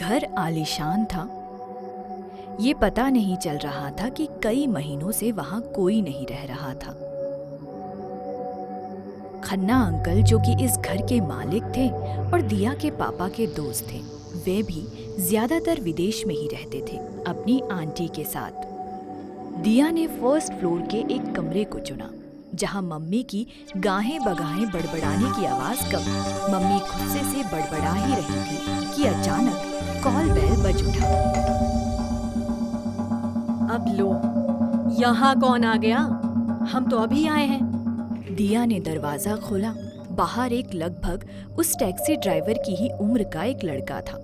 घर आलीशान था। ये पता नहीं चल रहा था कि कई महीनों से वहां कोई नहीं रह रहा था। खन्ना अंकल, जो कि इस घर के मालिक थे और दिया के पापा के दोस्त थे, वे भी ज्यादातर विदेश में ही रहते थे अपनी आंटी के साथ। दिया ने फर्स्ट फ्लोर के एक कमरे को चुना, जहां मम्मी की गाहें बगाहें बड़बड़ाने की आवाज कम। मम्मी खुद से बड़बड़ा ही रही थी कि अचानक कॉल बेल बज उठा। अब लो, यहाँ कौन आ गया? हम तो अभी आए हैं। दिया ने दरवाजा खोला। बाहर एक लगभग उस टैक्सी ड्राइवर की ही उम्र का एक लड़का था।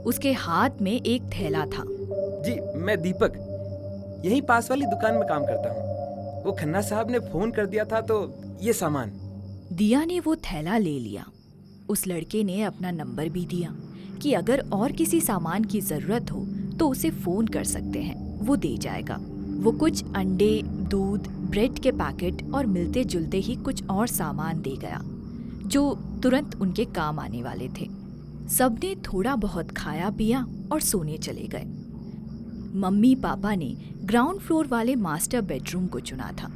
उसके हाथ में एक थैला था। जी, मैं दीपक, यहीं पास वाली दुकान में काम करता हूँ। वो खन्ना साहब ने फोन कर दिया था, तो ये सामान। दिया ने वो थैला ले लिया। उस लड़के ने अपना नंबर भी दिया कि अगर और किसी सामान की जरूरत हो तो उसे फोन कर सकते हैं, वो दे जाएगा। वो कुछ अंडे, दूध, ब्रेड के पैकेट और मिलते जुलते ही कुछ और सामान दे गया जो तुरंत उनके काम आने वाले थे। सबने थोड़ा बहुत खाया पिया और सोने चले गए। मम्मी पापा ने ग्राउंड फ्लोर वाले मास्टर बेडरूम को चुना था।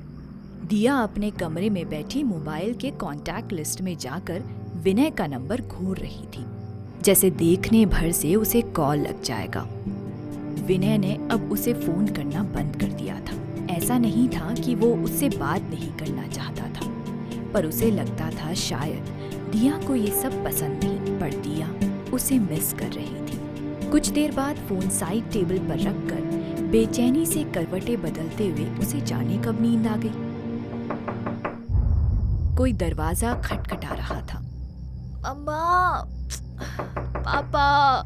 दिया अपने कमरे में बैठी मोबाइल के कॉन्टैक्ट लिस्ट में जाकर विनय का नंबर घूर रही थी, जैसे देखने भर से उसे कॉल लग जाएगा। विनय ने अब उसे फोन करना बंद कर दिया था। ऐसा नहीं था कि वो उससे बात नहीं करना चाहता था, पर उसे लगता था शायद दिया को ये सब पसंद थी, पर दिया उसे मिस कर रही थी। कुछ देर बाद फोन साइड टेबल पर रखकर बेचैनी से करवटें बदलते हुए उसे जाने कब नींद आ गई। कोई दरवाजा खटखटा रहा था। अम्मा, पापा,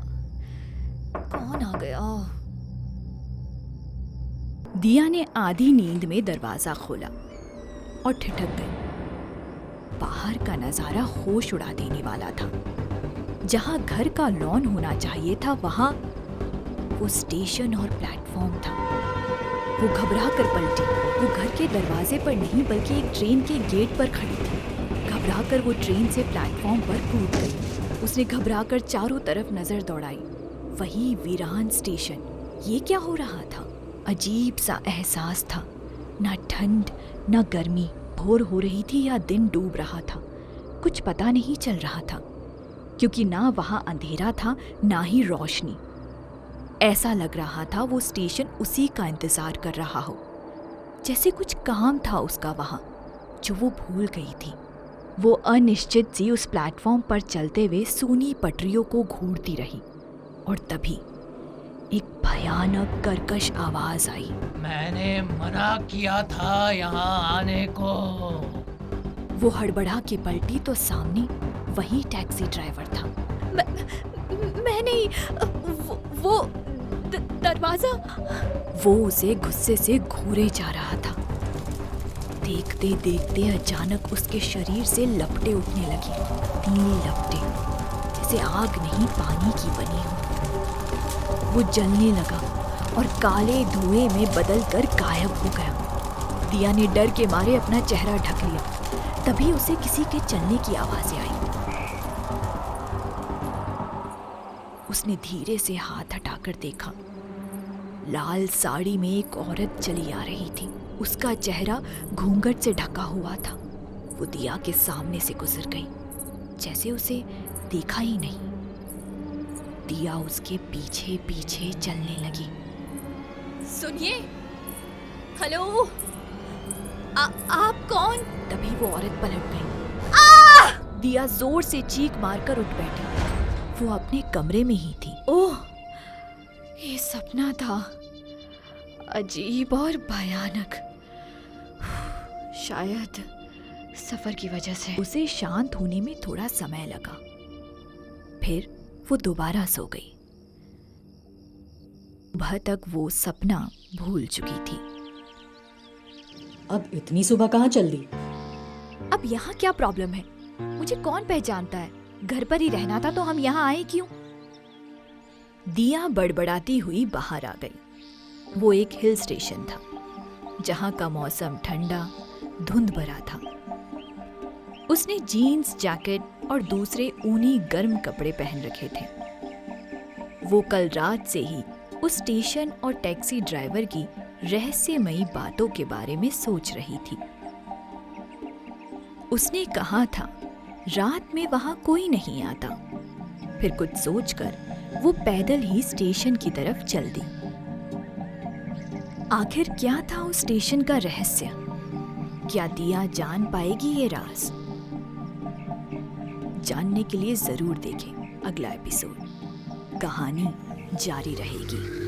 कौन आ गया? दिया ने आधी नींद में दरवाजा खोला और ठिठक गई। बाहर का नजारा होश उड़ा देने वाला था। जहां घर का लॉन होना चाहिए था, वहां वो स्टेशन और प्लेटफॉर्म था। वो घबरा कर पलटी। वो घर के दरवाजे पर नहीं बल्कि एक ट्रेन के गेट पर खड़ी थी। घबरा कर वो ट्रेन से प्लेटफॉर्म पर कूद गई। उसने घबरा कर चारों तरफ नजर दौड़ाई। वही वीरान स्टेशन। ये क्या हो रहा था? अजीब सा एहसास था। ना ठंड ना गर्मी, भोर हो रही थी या दिन डूब रहा था, कुछ पता नहीं चल रहा था, क्योंकि ना वहां अंधेरा था ना ही रोशनी। ऐसा लग रहा था वो स्टेशन उसी का इंतजार कर रहा हो, जैसे कुछ काम था उसका वहां जो वो भूल गई थी। वो अनिश्चित सी उस प्लेटफॉर्म पर चलते हुए सूनी पटरियों को घूरती रही और तभी एक भयानक कर्कश आवाज आई। मैंने मना किया था यहाँ आने को। वो हड़बड़ा के पलटी तो सामने वही टैक्सी ड्राइवर था। मैं नहीं, वो दरवाजा। वो उसे गुस्से से घूरे जा रहा था। देखते देखते अचानक उसके शरीर से लपटें उठने लगी, नीली लपटें, जैसे आग नहीं पानी की बनी हो। वो जलने लगा और काले धुएं में बदलकर गायब हो गया। दिया ने डर के मारे अपना चेहरा ढक लिया। तभी उसे किसी के चलने की आवाजें आई। उसने धीरे से हाथ हटाकर देखा। लाल साड़ी में एक औरत चली आ रही थी। उसका चेहरा घूंघट से ढका हुआ था। वो दिया के सामने से गुजर गई, जैसे उसे देखा ही नहीं। दिया उसके पीछे पीछे चलने लगी। सुनिए, हेलो, आप कौन? तभी वो औरत पलट गई। दिया जोर से चीख मारकर उठ बैठी। वो अपने कमरे में ही थी। ओह, ये सपना था, अजीब और भयानक। शायद सफर की वजह से उसे शांत होने में थोड़ा समय लगा। फिर वो दोबारा सो गई। सुबह तक वो सपना भूल चुकी थी। अब इतनी सुबह कहाँ चल दी? अब यहाँ क्या प्रॉब्लम है? मुझे कौन पहचानता है? घर पर ही रहना था तो हम यहाँ आए क्यों? दिया बड़बड़ाती हुई बाहर आ गई। वो एक हिल स्टेशन था, जहाँ का मौसम ठंडा धुंध भरा था। उसने जीन्स, जैकेट और दूसरे ऊनी गर्म कपड़े पहन रखे थे। वो कल रात से ही उस स्टेशन और टैक्सी ड्राइवर की रहस्यमयी बातों के बारे में सोच रही थी। उसने कहा था रात में वहां कोई नहीं आता। फिर कुछ सोचकर वो पैदल ही स्टेशन की तरफ चल दी। आखिर क्या था उस स्टेशन का रहस्य? क्या दिया जान पाएगी ये राज? जानने के लिए जरूर देखें अगला एपिसोड। कहानी जारी रहेगी।